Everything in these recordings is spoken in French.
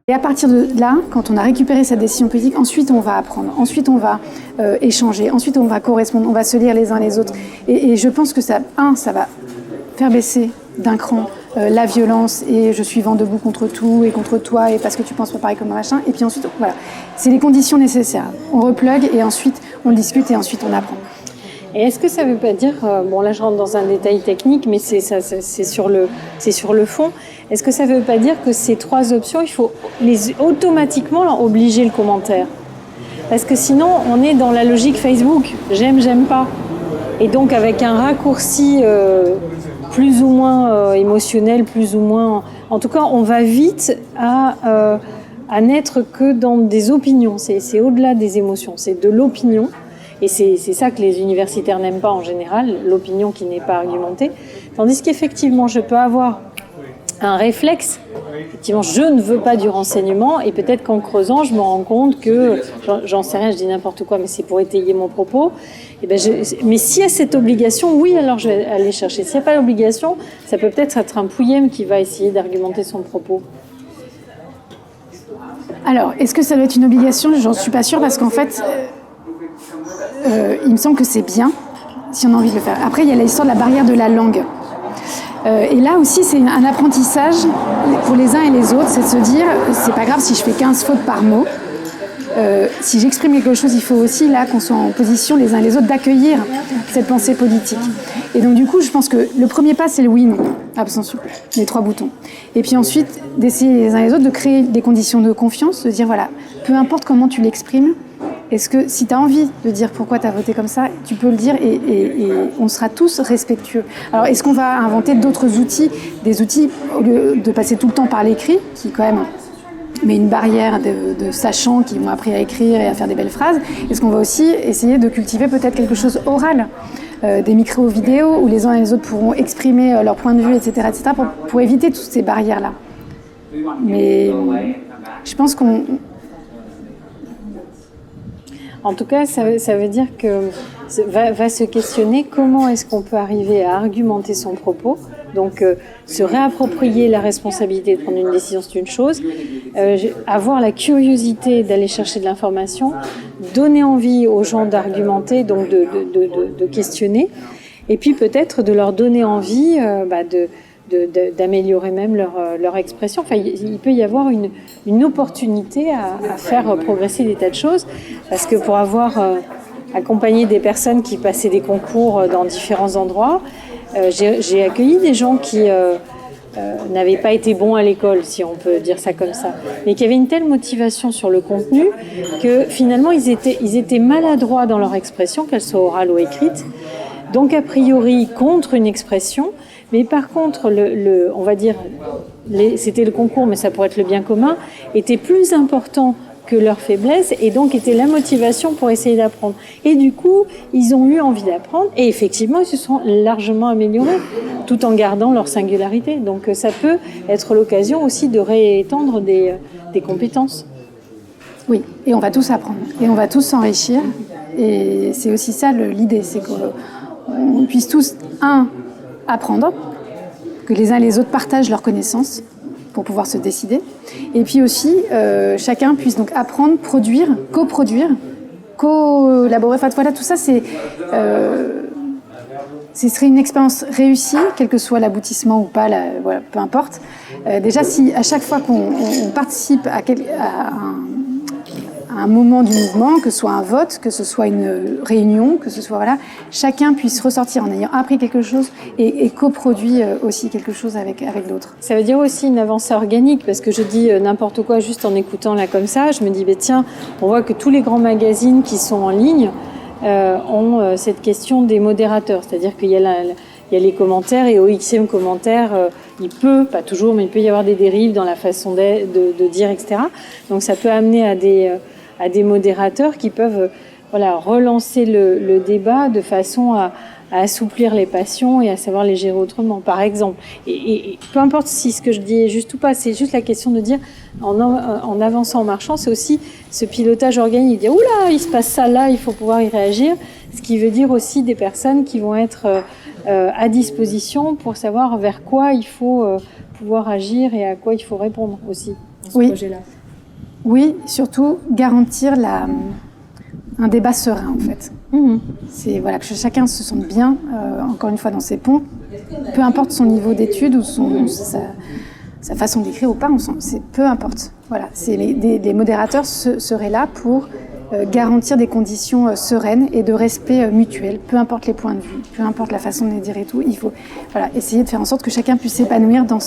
Et à partir de là, quand on a récupéré cette décision politique, ensuite on va apprendre, ensuite on va échanger, ensuite on va correspondre, on va se lire les uns les autres. Et je pense que ça va faire baisser d'un cran la violence et je suis vent debout contre tout et contre toi et parce que tu penses pas pareil comme un machin. Et puis ensuite, voilà, c'est les conditions nécessaires. On replugue et ensuite on discute et ensuite on apprend. Et est-ce que ça ne veut pas dire, bon là je rentre dans un détail technique, mais c'est sur le fond, est-ce que ça ne veut pas dire que ces trois options, il faut automatiquement obliger le commentaire? Parce que sinon on est dans la logique Facebook, j'aime pas. Et donc avec un raccourci plus ou moins émotionnel, plus ou moins... En tout cas on va vite à n'être que dans des opinions, c'est au-delà des émotions, c'est de l'opinion. Et c'est ça que les universitaires n'aiment pas en général, l'opinion qui n'est pas argumentée. Tandis qu'effectivement, je peux avoir un réflexe, effectivement, je ne veux pas du renseignement, et peut-être qu'en creusant, je me rends compte que, j'en sais rien, je dis n'importe quoi, mais c'est pour étayer mon propos. Et ben mais s'il y a cette obligation, oui, alors je vais aller chercher. S'il n'y a pas d'obligation, ça peut peut-être être un pouillème qui va essayer d'argumenter son propos. Alors, est-ce que ça doit être une obligation? J'en suis pas sûre, parce qu'en fait... il me semble que c'est bien si on a envie de le faire. Après, il y a l'histoire de la barrière de la langue. Et là aussi, c'est un apprentissage pour les uns et les autres, c'est de se dire, c'est pas grave si je fais 15 fautes par mot. Si j'exprime quelque chose, il faut aussi là qu'on soit en position les uns et les autres d'accueillir cette pensée politique. Et donc du coup, je pense que le premier pas, c'est le oui-non, abstention, les 3 boutons. Et puis ensuite, d'essayer les uns et les autres de créer des conditions de confiance, de dire voilà, peu importe comment tu l'exprimes, est-ce que si tu as envie de dire pourquoi tu as voté comme ça, tu peux le dire et on sera tous respectueux. Alors est-ce qu'on va inventer d'autres outils, des outils au lieu de passer tout le temps par l'écrit, qui quand même met une barrière de sachants qui ont appris à écrire et à faire des belles phrases? Est-ce qu'on va aussi essayer de cultiver peut-être quelque chose oral, des micro-vidéos où les uns et les autres pourront exprimer leur point de vue, etc., pour éviter toutes ces barrières-là. Mais je pense qu'on... En tout cas, ça veut dire que va se questionner comment est-ce qu'on peut arriver à argumenter son propos. Donc, se réapproprier la responsabilité de prendre une décision, c'est une chose. Avoir la curiosité d'aller chercher de l'information, donner envie aux gens d'argumenter, donc de questionner. Et puis peut-être de leur donner envie d'améliorer même leur expression. Enfin, il peut y avoir une opportunité à faire progresser des tas de choses, parce que pour avoir accompagné des personnes qui passaient des concours dans différents endroits, j'ai accueilli des gens qui n'avaient pas été bons à l'école, si on peut dire ça comme ça, mais qui avaient une telle motivation sur le contenu que finalement ils étaient maladroits dans leur expression, qu'elle soit orale ou écrite, donc a priori contre une expression. Mais par contre, on va dire, c'était le concours, mais ça pourrait être le bien commun, était plus important que leur faiblesse et donc était la motivation pour essayer d'apprendre. Et du coup, ils ont eu envie d'apprendre et effectivement, ils se sont largement améliorés tout en gardant leur singularité. Donc ça peut être l'occasion aussi de réétendre des compétences. Oui, et on va tous apprendre et on va tous s'enrichir. Et c'est aussi ça l'idée, c'est qu'on puisse tous, apprendre, que les uns et les autres partagent leurs connaissances pour pouvoir se décider. Et puis aussi, chacun puisse donc apprendre, produire, coproduire, collaborer. Enfin, voilà, tout ça, ce serait une expérience réussie, quel que soit l'aboutissement ou pas, voilà, peu importe. Déjà, si à chaque fois qu'on participe à un moment du mouvement, que ce soit un vote, que ce soit une réunion, que ce soit voilà, chacun puisse ressortir en ayant appris quelque chose et coproduit aussi quelque chose avec d'autres. Ça veut dire aussi une avancée organique, parce que je dis n'importe quoi juste en écoutant là comme ça, je me dis tiens, on voit que tous les grands magazines qui sont en ligne ont cette question des modérateurs, c'est-à-dire qu'il y a les commentaires et au xème commentaire, il peut, pas toujours, mais il peut y avoir des dérives dans la façon de dire, etc. Donc ça peut amener à des modérateurs qui peuvent relancer le débat de façon à assouplir les passions et à savoir les gérer autrement, par exemple. Et peu importe si ce que je dis est juste ou pas, c'est juste la question de dire, en avançant, en marchant, c'est aussi ce pilotage organique, dire « Oula, il se passe ça là, il faut pouvoir y réagir », ce qui veut dire aussi des personnes qui vont être à disposition pour savoir vers quoi il faut pouvoir agir et à quoi il faut répondre aussi dans ce projet-là. Oui, surtout garantir un débat serein en fait. C'est voilà, que chacun se sente bien, encore une fois, dans ses ponts, peu importe son niveau d'études ou sa façon d'écrire ou pas, peu importe. Voilà, des modérateurs seraient là pour garantir des conditions sereines et de respect mutuel, peu importe les points de vue, peu importe la façon de les dire et tout. Il faut essayer de faire en sorte que chacun puisse s'épanouir dans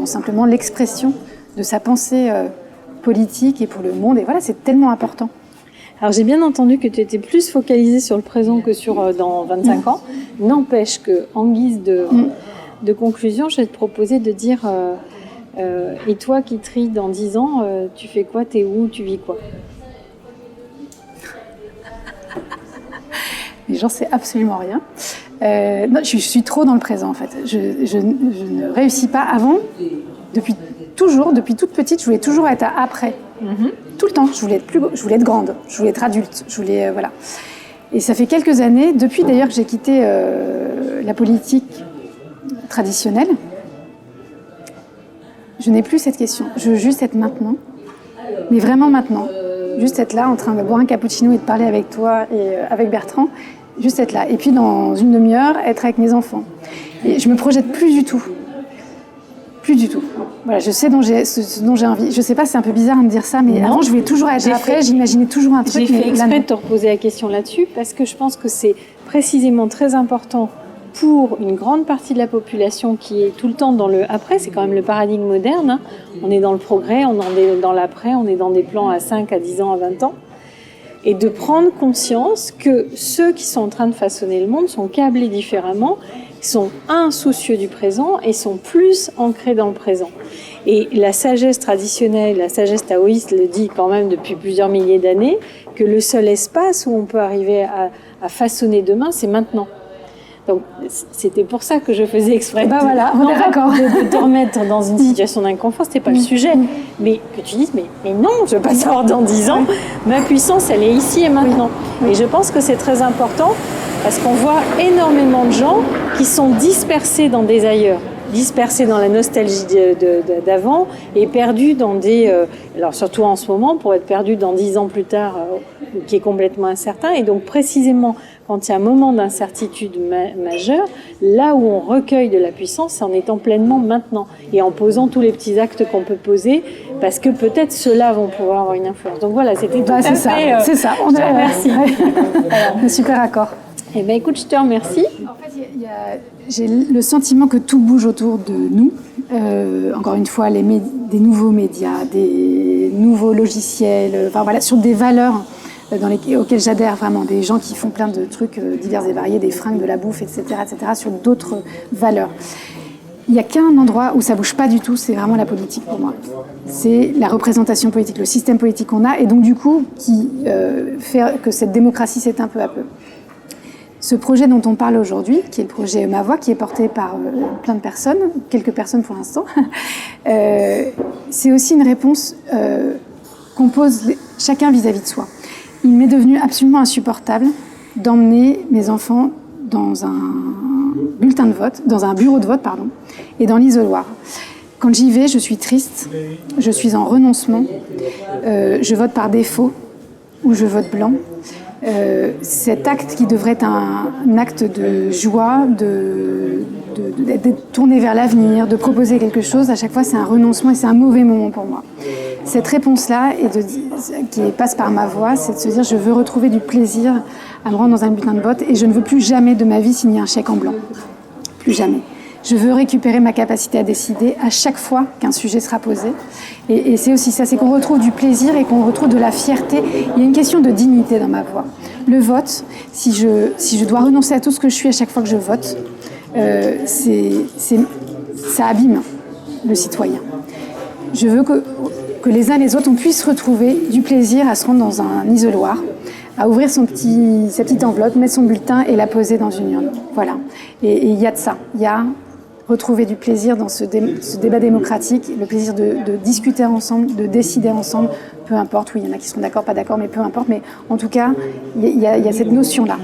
simplement l'expression de sa pensée politique et pour le monde. Et voilà, c'est tellement important. Alors j'ai bien entendu que tu étais plus focalisée sur le présent que sur dans 25 ans. N'empêche qu'en guise de conclusion, je vais te proposer de dire et toi qui tries dans 10 ans, tu fais quoi, t'es où, tu vis quoi? Mais j'en sais absolument rien. Non, je suis trop dans le présent en fait. Je ne réussis pas avant, depuis toute petite, je voulais toujours être à après. Tout le temps, je voulais être grande, je voulais être adulte, voilà. Et ça fait quelques années, depuis d'ailleurs que j'ai quitté la politique traditionnelle, je n'ai plus cette question. Je veux juste être maintenant, mais vraiment maintenant. Juste être là en train de boire un cappuccino et de parler avec toi et avec Bertrand. Juste être là. Et puis dans une demi-heure, être avec mes enfants. Et je me projette plus du tout. Plus du tout. Voilà, je sais ce dont j'ai envie. Je sais pas, c'est un peu bizarre de me dire ça, mais avant je voulais toujours être après, j'imaginais toujours un truc. J'ai fait exprès de te reposer la question là-dessus parce que je pense que c'est précisément très important pour une grande partie de la population qui est tout le temps dans le après. C'est quand même le paradigme moderne. On est dans le progrès, on est dans l'après, on est dans des plans à 5, à 10 ans, à 20 ans. Et de prendre conscience que ceux qui sont en train de façonner le monde sont câblés différemment, sont insoucieux du présent et sont plus ancrés dans le présent. Et la sagesse traditionnelle, la sagesse taoïste le dit quand même depuis plusieurs milliers d'années, que le seul espace où on peut arriver à façonner demain, c'est maintenant. Donc, c'était pour ça que je faisais exprès voilà, on est d'accord. De te remettre dans une situation d'inconfort, c'était pas le sujet. Mais que tu dises, mais non, je vais pas savoir dans 10 ans, ma puissance, elle est ici et maintenant. Et je pense que c'est très important parce qu'on voit énormément de gens qui sont dispersés dans des ailleurs, dispersés dans la nostalgie d'avant et perdus dans des... alors surtout en ce moment, pour être perdus dans 10 ans plus tard, qui est complètement incertain. Et donc précisément, quand il y a un moment d'incertitude majeure, là où on recueille de la puissance, c'est en étant pleinement maintenant et en posant tous les petits actes qu'on peut poser, parce que peut-être ceux-là vont pouvoir avoir une influence. Donc voilà, c'était tout à fait... C'est ça. Je te remercie. On est super d'accord. Eh bien, écoute, je te remercie. En fait, j'ai le sentiment que tout bouge autour de nous. Encore une fois, des nouveaux médias, des nouveaux logiciels, enfin voilà, sur des valeurs auxquelles j'adhère vraiment, des gens qui font plein de trucs divers et variés, des fringues, de la bouffe, etc., sur d'autres valeurs. Il n'y a qu'un endroit où ça bouge pas du tout, c'est vraiment la politique pour moi. C'est la représentation politique, le système politique qu'on a, et donc du coup, qui fait que cette démocratie s'éteint peu à peu. Ce projet dont on parle aujourd'hui, qui est le projet Ma Voix, qui est porté par plein de personnes, quelques personnes pour l'instant, c'est aussi une réponse qu'on pose chacun vis-à-vis de soi. Il m'est devenu absolument insupportable d'emmener mes enfants dans un bulletin de vote, dans un bureau de vote, et dans l'isoloir. Quand j'y vais, je suis triste, je suis en renoncement, je vote par défaut ou je vote blanc. Cet acte qui devrait être un acte de joie, d'être tourné vers l'avenir, de proposer quelque chose, à chaque fois c'est un renoncement et c'est un mauvais moment pour moi. Cette réponse-là, qui passe par ma voix, c'est de se dire je veux retrouver du plaisir à me rendre dans un bulletin de vote et je ne veux plus jamais de ma vie signer un chèque en blanc. Plus jamais. Je veux récupérer ma capacité à décider à chaque fois qu'un sujet sera posé. Et c'est aussi ça, c'est qu'on retrouve du plaisir et qu'on retrouve de la fierté. Il y a une question de dignité dans ma voix. Le vote, si je dois renoncer à tout ce que je suis à chaque fois que je vote, ça abîme le citoyen. Je veux que les uns et les autres, on puisse retrouver du plaisir à se rendre dans un isoloir, à ouvrir sa petite enveloppe, mettre son bulletin et la poser dans une urne. Voilà. Et il y a de ça. Il y a retrouver du plaisir dans ce débat démocratique, le plaisir de discuter ensemble, de décider ensemble, peu importe, oui, il y en a qui seront d'accord, pas d'accord, mais peu importe. Mais en tout cas, il y a cette notion-là.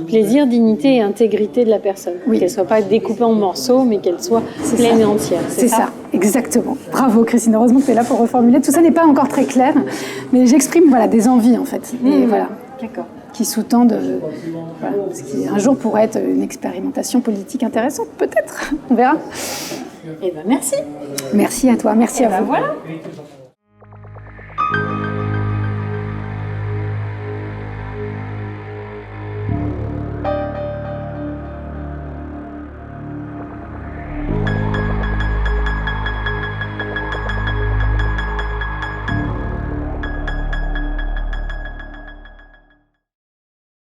Plaisir, dignité et intégrité de la personne. Oui. Qu'elle ne soit pas découpée en morceaux, mais qu'elle soit pleine et entière. C'est ça, exactement. Bravo Christine, heureusement que tu es là pour reformuler. Tout ça n'est pas encore très clair, mais j'exprime des envies en fait. Et voilà. D'accord. Qui sous-tendent ce qui un jour pourrait être une expérimentation politique intéressante, peut-être. On verra. Eh bien, merci. Merci à toi, merci à vous. Voilà.